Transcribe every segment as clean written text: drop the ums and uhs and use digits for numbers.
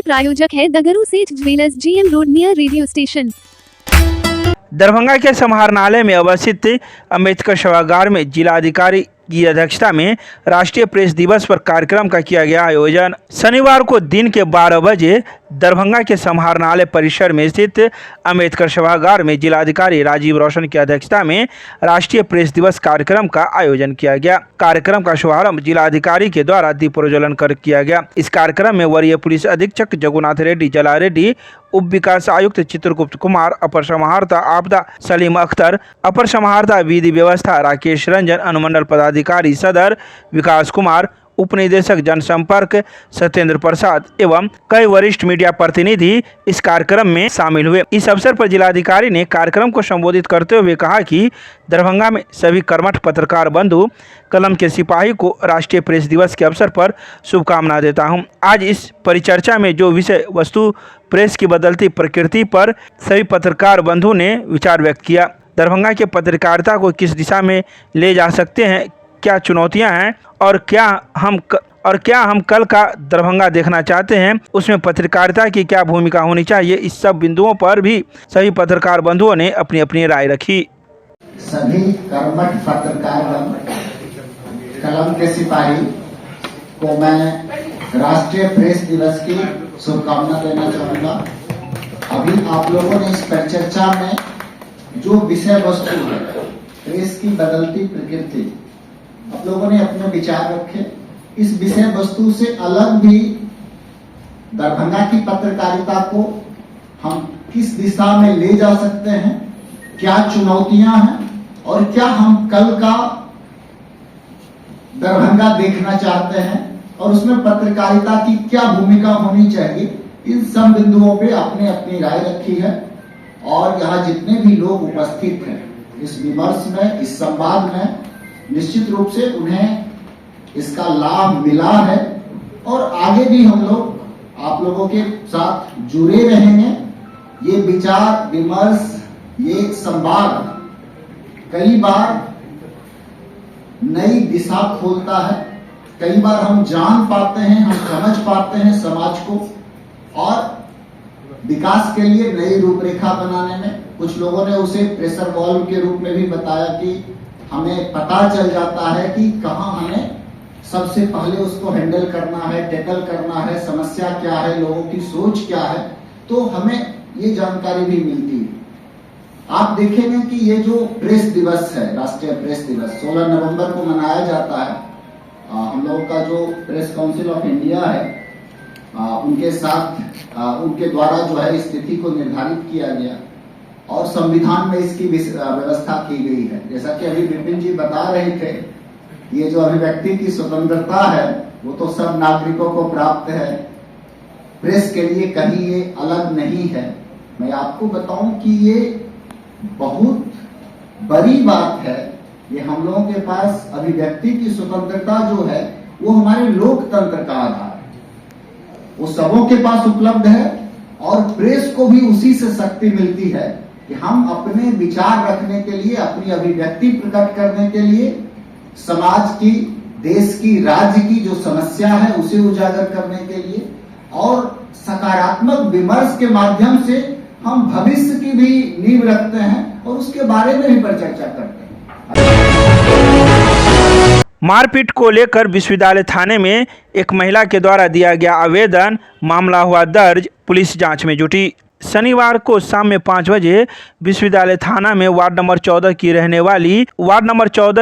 प्रायोजक है दगरू सेठ jewellers, GM road near radio station. Darbhanga के समाहरणालय में अवस्थित अम्बेडकर सभागार में जिलाधिकारी की अध्यक्षता में राष्ट्रीय प्रेस दिवस पर कार्यक्रम का किया गया आयोजन। शनिवार को दिन के 12 बजे दरभंगा के समाहरणालय परिसर में स्थित अम्बेडकर सभागार में जिलाधिकारी राजीव रोशन की अध्यक्षता में राष्ट्रीय प्रेस दिवस कार्यक्रम का आयोजन किया गया। कार्यक्रम का शुभारंभ जिलाधिकारी के द्वारा दीप प्रज्वलन कर किया गया। इस कार्यक्रम में वरीय पुलिस अधीक्षक जगुनाथ रेड्डी, जला रेड्डी, उप विकास आयुक्त चित्रगुप्त कुमार, अपर समाहर्ता आपदा सलीम अख्तर, अपर समाहर्ता विधि व्यवस्था राकेश रंजन, अनुमंडल पदाधिकारी सदर विकास कुमार, उप निदेशक जनसंपर्क सत्येंद्र प्रसाद एवं कई वरिष्ठ मीडिया प्रतिनिधि इस कार्यक्रम में शामिल हुए। इस अवसर पर जिलाधिकारी ने कार्यक्रम को संबोधित करते हुए कहा कि दरभंगा में सभी कर्मठ पत्रकार बंधु कलम के सिपाही को राष्ट्रीय प्रेस दिवस के अवसर पर शुभकामना देता हूं। आज इस परिचर्चा में जो विषय वस्तु प्रेस की बदलती प्रकृति पर सभी पत्रकार बंधु ने विचार व्यक्त किया। दरभंगा के पत्रकारिता को किस दिशा में ले जा सकते हैं, क्या चुनौतियां हैं और क्या हम कल का दरभंगा देखना चाहते हैं, उसमें पत्रकारिता की क्या भूमिका होनी चाहिए, इस सब बिंदुओं पर भी सभी पत्रकार बंधुओं ने अपनी अपनी राय रखी। सभी कर्मठ पत्रकार कलम के सिपाही को मैं राष्ट्रीय प्रेस दिवस की शुभकामना देना चाहूँगा। अभी आप लोगों ने इस परिचर्चा में जो विषय वस्तु है प्रेस की बदलती प्रकृति, आप लोगों ने अपने विचार रखे। इस विषय वस्तु से अलग भी दरभंगा की पत्रकारिता को हम किस दिशा में ले जा सकते हैं, क्या चुनौतियां हैं और क्या हम कल का दरभंगा देखना चाहते हैं और उसमें पत्रकारिता की क्या भूमिका होनी चाहिए, इन सब बिंदुओं पे आपने अपनी राय रखी है। और यहाँ जितने भी लोग उपस्थित हैं इस विमर्श में, इस संवाद में, निश्चित रूप से उन्हें इसका लाभ मिला है और आगे भी हम लोग आप लोगों के साथ जुड़े रहेंगे। ये विचार विमर्श, ये संवाद कई बार नई दिशा खोलता है, कई बार हम जान पाते हैं, हम समझ पाते हैं समाज को और विकास के लिए नई रूपरेखा बनाने में। कुछ लोगों ने उसे प्रेशर वॉल्व के रूप में भी बताया कि हमें पता चल जाता है कि कहां हमें सबसे पहले उसको हैंडल करना है, टैकल करना है, समस्या क्या है, लोगों की सोच क्या है, तो हमें ये जानकारी भी मिलती है। आप देखेंगे कि ये जो प्रेस दिवस है, राष्ट्रीय प्रेस दिवस 16 नवंबर को मनाया जाता है। हम लोगों का जो प्रेस काउंसिल ऑफ इंडिया है उनके साथ उनके द्वारा जो है इस तिथि को निर्धारित किया गया और संविधान में इसकी व्यवस्था की गई है। जैसा कि अभी विपिन जी बता रहे थे, ये जो अभिव्यक्ति की स्वतंत्रता है वो तो सब नागरिकों को प्राप्त है, प्रेस के लिए कहीं ये अलग नहीं है। मैं आपको बताऊं कि ये बहुत बड़ी बात है। ये हम लोगों के पास अभिव्यक्ति की स्वतंत्रता जो है वो हमारे लोकतंत्र का आधार है, वो सबों के पास उपलब्ध है और प्रेस को भी उसी से शक्ति मिलती है कि हम अपने विचार रखने के लिए, अपनी अभिव्यक्ति प्रकट करने के लिए, समाज की, देश की, राज्य की जो समस्या है उसे उजागर करने के लिए और सकारात्मक विमर्श के माध्यम से हम भविष्य की भी नींव रखते हैं और उसके बारे में भी परिचर्चा करते हैं। मारपीट को लेकर विश्वविद्यालय थाने में एक महिला के द्वारा दिया गया आवेदन, मामला हुआ दर्ज, पुलिस जांच में जुटी। शनिवार को शाम में 5 बजे विश्वविद्यालय थाना में वार्ड नंबर 14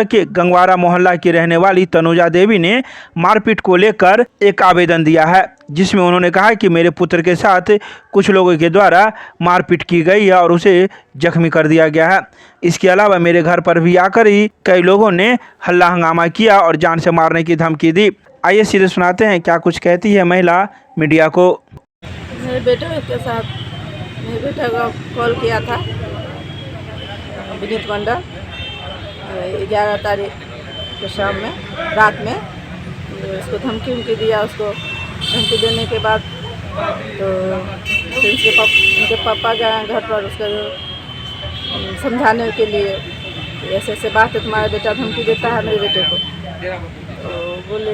के गंगवारा मोहल्ला की रहने वाली तनुजा देवी ने मारपीट को लेकर एक आवेदन दिया है, जिसमें उन्होंने कहा कि मेरे पुत्र के साथ कुछ लोगों के द्वारा मारपीट की गई है और उसे जख्मी कर दिया गया है। इसके अलावा मेरे घर पर भी आकर ही कई लोगों ने हल्ला हंगामा किया और जान से मारने की धमकी दी। आइए सीधे सुनाते हैं क्या कुछ कहती है महिला मीडिया को। मेरे बेटा का कॉल किया था विनीत मंडल 11 तारीख को शाम में, रात में, उसको धमकी दिया। उसको धमकी देने के बाद तो फिर उनके पापा गए घर पर उसको समझाने के लिए, ऐसे ऐसे बात है, तुम्हारा बेटा धमकी देता है मेरे बेटे को। तो बोले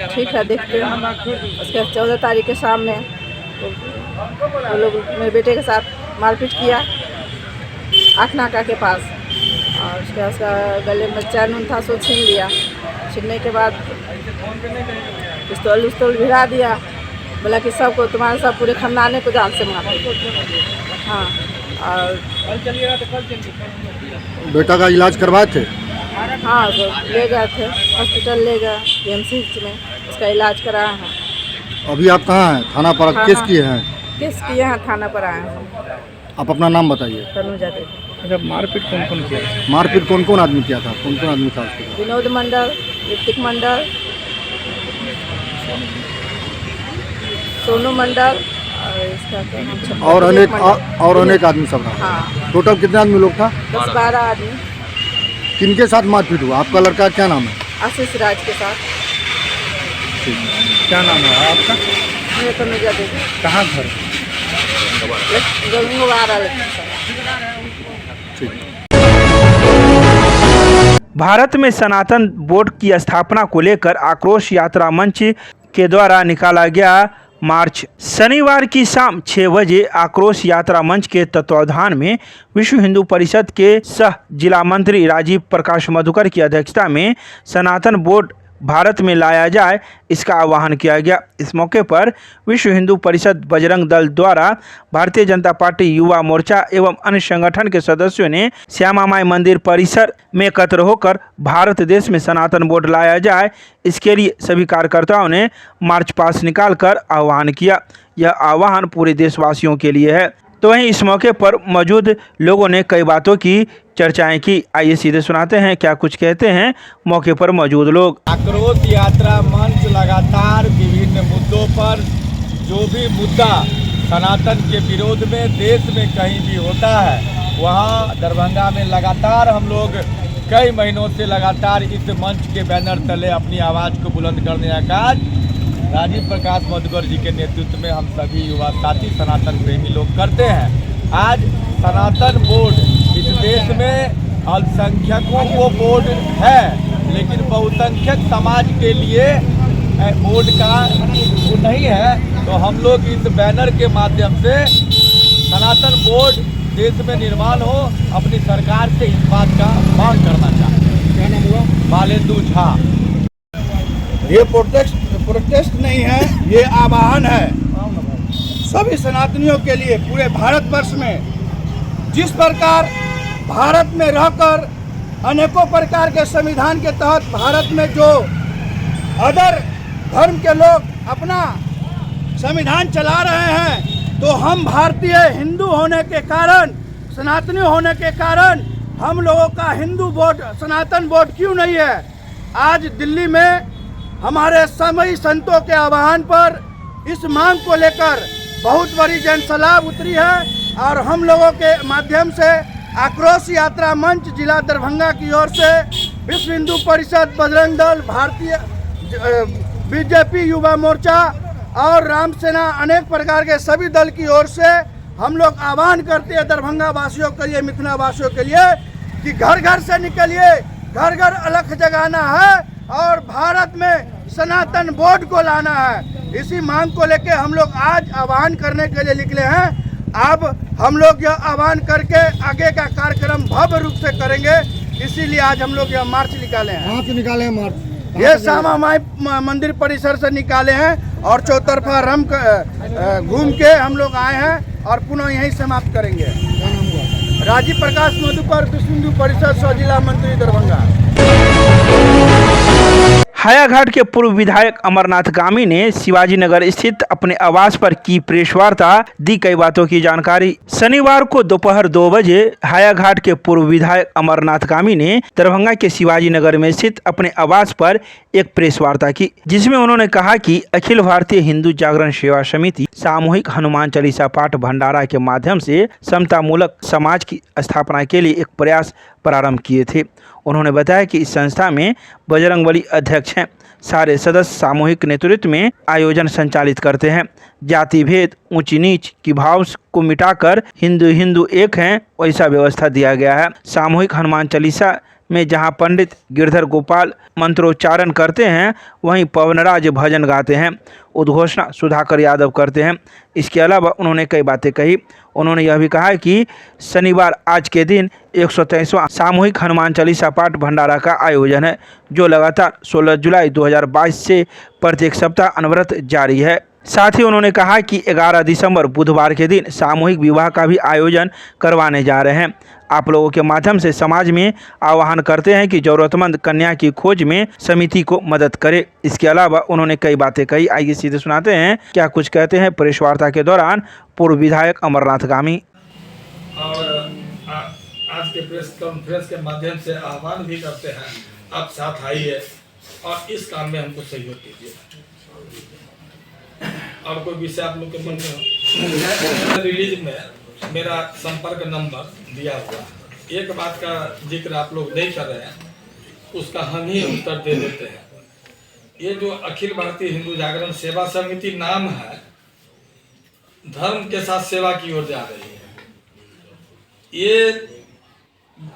ठीक है देखते हैं। उसके 14 तारीख के शाम में वो लोग मेरे बेटे के साथ मारपीट किया 8 नाका के पास, और उसका गले में चैन था सो छीन लिया। छीनने के बाद पिस्तौल भिड़ा दिया, बोला कि सबको तुम्हारे सब पूरे खानदाने को जान से मारा। हाँ, और बेटा का इलाज करवाए थे? हाँ, तो ले गए थे हॉस्पिटल, ले गए PMC में, उसका इलाज कराया है। अभी आप कहाँ हैं? थाना पर थाना- केस किए हैं? केस किए हैं, थाना पर आए हैं। आप अपना नाम बताइए। तनुजा देवी। अच्छा, मारपीट कौन कौन किया? मारपीट कौन कौन आदमी किया था? कौन कौन आदमी था उसके साथ? विनोद मंडल, ऋतिक मंडल, सोनू मंडल, और इसका क्या नाम है? और विवेक अनेक मंडल। और अनेक आदमी सब रहा। हाँ, टोटल कितने आदमी लोग था? 10-12 आदमी। किनके साथ मारपीट हुआ? आपका लड़का क्या नाम है? आशीष राज के साथ। क्या नाम है आपका? मेरे तनुजा देवी। कहाँ घर? गंगवारा ठीक। भारत में सनातन बोर्ड की स्थापना को लेकर आक्रोश यात्रा मंच के द्वारा निकाला गया मार्च। शनिवार की शाम 6 बजे आक्रोश यात्रा मंच के तत्वावधान में विश्व हिंदू परिषद के सह जिला मंत्री राजीव प्रकाश मधुकर की अध्यक्षता में सनातन बोर्ड भारत में लाया जाए, इसका आह्वान किया गया। इस मौके पर विश्व हिंदू परिषद बजरंग दल द्वारा भारतीय जनता पार्टी युवा मोर्चा एवं अन्य संगठन के सदस्यों ने श्यामा माई मंदिर परिसर में एकत्र होकर भारत देश में सनातन बोर्ड लाया जाए, इसके लिए सभी कार्यकर्ताओं ने मार्च पास्ट निकालकर आह्वान किया। यह आह्वान पूरे देशवासियों के लिए है। तो वहीं इस मौके पर मौजूद लोगों ने कई बातों की चर्चाएं की। आइए सीधे सुनाते हैं क्या कुछ कहते हैं मौके पर मौजूद लोग। आक्रोश यात्रा मंच लगातार विभिन्न मुद्दों पर, जो भी मुद्दा सनातन के विरोध में देश में कहीं भी होता है, वहाँ दरभंगा में लगातार हम लोग कई महीनों से लगातार इस मंच के बैनर तले अपनी आवाज़ को बुलंद करने का कार्य राजीव प्रकाश मधुकर जी के नेतृत्व में हम सभी युवा साथी सनातन प्रेमी लोग करते हैं। आज सनातन बोर्ड इस देश में अल्पसंख्यकों को बोर्ड है, लेकिन बहुसंख्यक समाज के लिए बोर्ड का वो नहीं है। तो हम लोग इस बैनर के माध्यम से सनातन बोर्ड देश में निर्माण हो, अपनी सरकार से इस बात का मांग करना चाहते हैं। क्या नाम हुआ? बालेंदु झा। ये प्रोटेस्ट नहीं है, ये आह्वान है सभी सनातनियों के लिए पूरे भारतवर्ष में। जिस प्रकार भारत में रहकर अनेकों प्रकार के संविधान के तहत भारत में जो अदर धर्म के लोग अपना संविधान चला रहे हैं, तो हम भारतीय हिंदू होने के कारण, सनातनी होने के कारण हम लोगों का हिंदू बोर्ड, सनातन बोर्ड क्यों नहीं है? आज दिल्ली में हमारे सभी संतों के आह्वान पर इस मांग को लेकर बहुत बड़ी जनसलाह उतरी है, और हम लोगों के माध्यम से आक्रोश यात्रा मंच जिला दरभंगा की ओर से विश्व हिंदू परिषद, बजरंग दल, भारतीय बीजेपी युवा मोर्चा और राम सेना, अनेक प्रकार के सभी दल की ओर से हम लोग आह्वान करते हैं दरभंगा वासियों के लिए, मिथिला वासियों के लिए, कि घर घर से निकलिए, घर घर अलख जगाना है और भारत में सनातन बोर्ड को लाना है। इसी मांग को लेके हम लोग आज आह्वान करने के लिए निकले हैं। अब हम लोग यह आह्वान करके आगे का कार्यक्रम भव्य रूप से करेंगे, इसीलिए आज हम लोग यह मार्च निकाले हैं। कहाँ से निकाले हैं मार्च? ये श्यामा माई मंदिर परिसर से निकाले हैं और चौतरफा रम घूम के हम लोग आए हैं और पुनः यहीं समाप्त करेंगे। क्या नाम हुआ? राजीव प्रकाश मधुकर, विश्व हिंदू परिषद सह जिला मंत्री दरभंगा। हायाघाट के पूर्व विधायक अमरनाथ गामी ने शिवाजी नगर स्थित अपने आवास पर की प्रेस वार्ता, दी कई बातों की जानकारी। शनिवार को दोपहर 2 बजे हायाघाट के पूर्व विधायक अमरनाथ गामी ने दरभंगा के शिवाजी नगर में स्थित अपने आवास पर एक प्रेस वार्ता की, जिसमें उन्होंने कहा कि अखिल भारतीय हिंदू जागरण सेवा समिति सामूहिक हनुमान चालीसा पाठ भंडारा के माध्यम से समतामूलक समाज की स्थापना के लिए एक प्रयास प्रारंभ किए थे। उन्होंने बताया कि इस संस्था में बजरंगबली अध्यक्ष हैं। सारे सदस्य सामूहिक नेतृत्व में आयोजन संचालित करते हैं। जाति भेद, ऊंची नीच की भाव को मिटाकर हिंदू हिंदू एक हैं, वैसा व्यवस्था दिया गया है। सामूहिक हनुमान चालीसा में जहां पंडित गिरधर गोपाल मंत्रोच्चारण करते हैं, वहीं पवनराज भजन गाते हैं, उद्घोषणा सुधाकर यादव करते हैं। इसके अलावा उन्होंने कई बातें कही। उन्होंने यह भी कहा कि शनिवार आज के दिन 123वां सामूहिक हनुमान चालीसा पाठ भंडारा का आयोजन है, जो लगातार 16 जुलाई 2022 से प्रत्येक सप्ताह अनवरत जारी है। साथ ही उन्होंने कहा कि 11 दिसंबर बुधवार के दिन सामूहिक विवाह का भी आयोजन करवाने जा रहे हैं। आप लोगों के माध्यम से समाज में आह्वान करते हैं कि जरूरतमंद कन्या की खोज में समिति को मदद करे। इसके अलावा उन्होंने कई बातें कही। आइए सीधे सुनाते हैं क्या कुछ कहते हैं प्रेस वार्ता के दौरान पूर्व विधायक अमरनाथ गामी। और आज के प्रेस कॉन्फ्रेंस के माध्यम से आह्वान भी करते हैं, आप साथ आइए और इस काम में हमको सहयोग कीजिए। और कोई विषय आप लोग के मन में हो, रिलीज में मेरा संपर्क नंबर दिया हुआ है। एक बात का जिक्र आप लोग नहीं कर रहे हैं, उसका हम ही उत्तर दे देते हैं। ये जो अखिल भारतीय हिंदू जागरण सेवा समिति नाम है, धर्म के साथ सेवा की ओर जा रही है। ये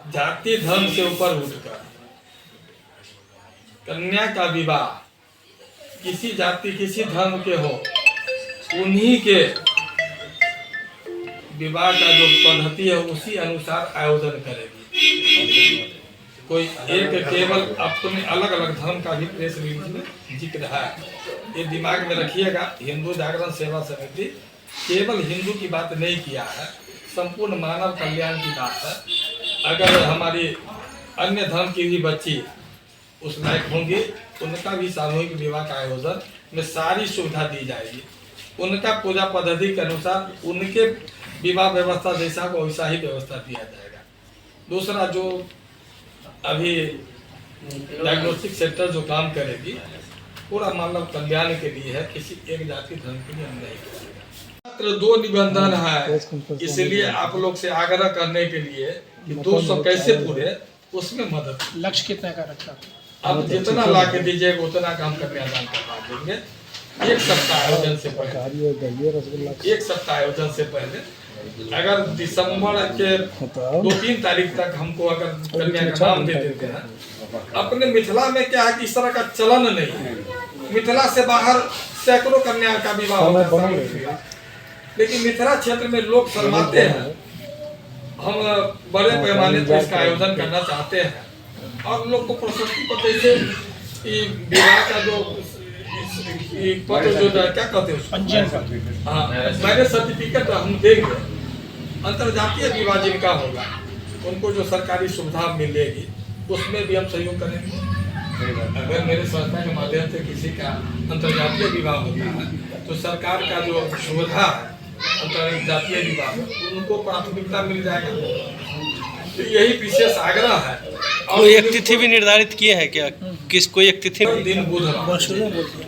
जाति धर्म से ऊपर उठकर कन्या का विवाह किसी जाति किसी धर्म के हो, उन्हीं के विवाह का जो पद्धति है उसी अनुसार आयोजन करेगी। कोई एक केवल अपने अलग अलग धर्म का भी प्रेस रिलीज में जिक्र है, ये दिमाग में रखिएगा। हिंदू जागरण सेवा समिति केवल हिंदू की बात नहीं किया है, संपूर्ण मानव कल्याण की बात है। अगर हमारी अन्य धर्म की भी बच्ची उस लायक होंगी, उनका भी सामूहिक विवाह का आयोजन में सारी सुविधा दी जाएगी। उनका पूजा पद्धति के अनुसार उनके विवाह व्यवस्था जैसा को वैसा ही व्यवस्था दिया जाएगा। दूसरा, जो अभी डायग्नोस्टिक सेंटर जो काम करेगी, पूरा मानव कल्याण के लिए है, किसी एक जाति धर्म के लिए नहीं करेगा। मात्र 2 निबंधन है, इसलिए आप लोग से आग्रह करने के लिए कि 200 कैसे पूरे, उसमें मदद। लक्ष्य कितने का रखा? अब जितना ला के दीजिएगा उतना काम कन्यादान करवा देंगे। एक सप्ताह आयोजन से पहले अगर दिसंबर के 2-3 तारीख तक हमको अगर कन्या का नाम दे देते हैं। अपने मिथिला में क्या है कि इस तरह का चलन नहीं है। मिथिला से बाहर सैकड़ों कन्या का विवाह होता है, लेकिन मिथिला क्षेत्र में लोग शर्माते हैं। हम बड़े पैमाने पर इसका आयोजन करना चाहते हैं और लोग को प्रशस्ति पत्र से विवाह का जो पत्र जो क्या कहते हैं पंजीयन का, हाँ, मैरिज सर्टिफिकेट हम देंगे। अंतरजातीय विवाह जिनका होगा उनको जो सरकारी सुविधा मिलेगी उसमें भी हम सहयोग करेंगे। अगर मेरे संस्था के माध्यम से किसी का अंतरजातीय विवाह होता है तो सरकार का जो सुविधा है अंतरजातीय विवाह में उनको प्राथमिकता मिल जाएगा। तो यही विशेष आग्रह है। और एक तिथि भी निर्धारित किए हैं क्या? किस कोई एक तिथि? दिन बुधवार।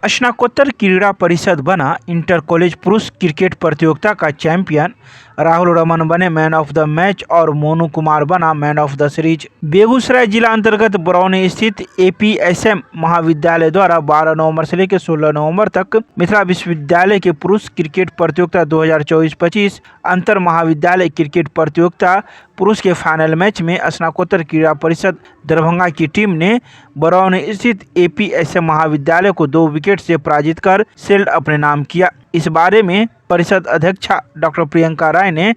स्नातकोत्तर क्रीड़ा परिषद बना। इंटर कॉलेज पुरुष क्रिकेट प्रतियोगिता का चैंपियन। राहुल रमन बने मैन ऑफ द मैच और मोनू कुमार बना man of the series. Begusarai जिला अंतर्गत बरौनी स्थित APSM महाविद्यालय द्वारा 12 नवंबर से लेकर 16 नवंबर तक मिथिला विश्वविद्यालय के पुरुष क्रिकेट प्रतियोगिता 2024-25 अंतर महाविद्यालय क्रिकेट प्रतियोगिता पुरुष के फाइनल मैच में स्नातकोत्तर क्रीड़ा परिषद दरभंगा की टीम ने बरौनी स्थित APSM महाविद्यालय को 2 विकेट से पराजित कर शील्ड अपने नाम किया। इस बारे में परिषद अध्यक्षा डॉक्टर प्रियंका राय ने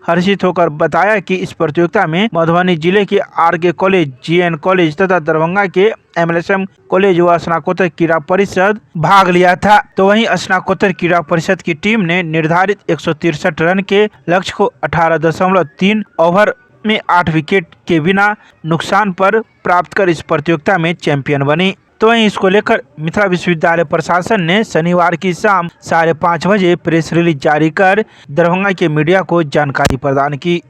हर्षित होकर बताया कि इस प्रतियोगिता में मधुबनी जिले के RK कॉलेज, GN कॉलेज तथा दरभंगा के MLSM कॉलेज व स्नातकोत्तर क्रीड़ा परिषद भाग लिया था। तो वहीं स्नातकोत्तर क्रीड़ा परिषद की टीम ने निर्धारित 163 रन के लक्ष्य को 18.3 ओवर में 8 विकेट के बिना नुकसान पर प्राप्त कर इस प्रतियोगिता में चैंपियन बनी। तो वहीं इसको लेकर मिथिला विश्वविद्यालय प्रशासन ने शनिवार की शाम 5:30 बजे प्रेस रिलीज जारी कर दरभंगा के मीडिया को जानकारी प्रदान की।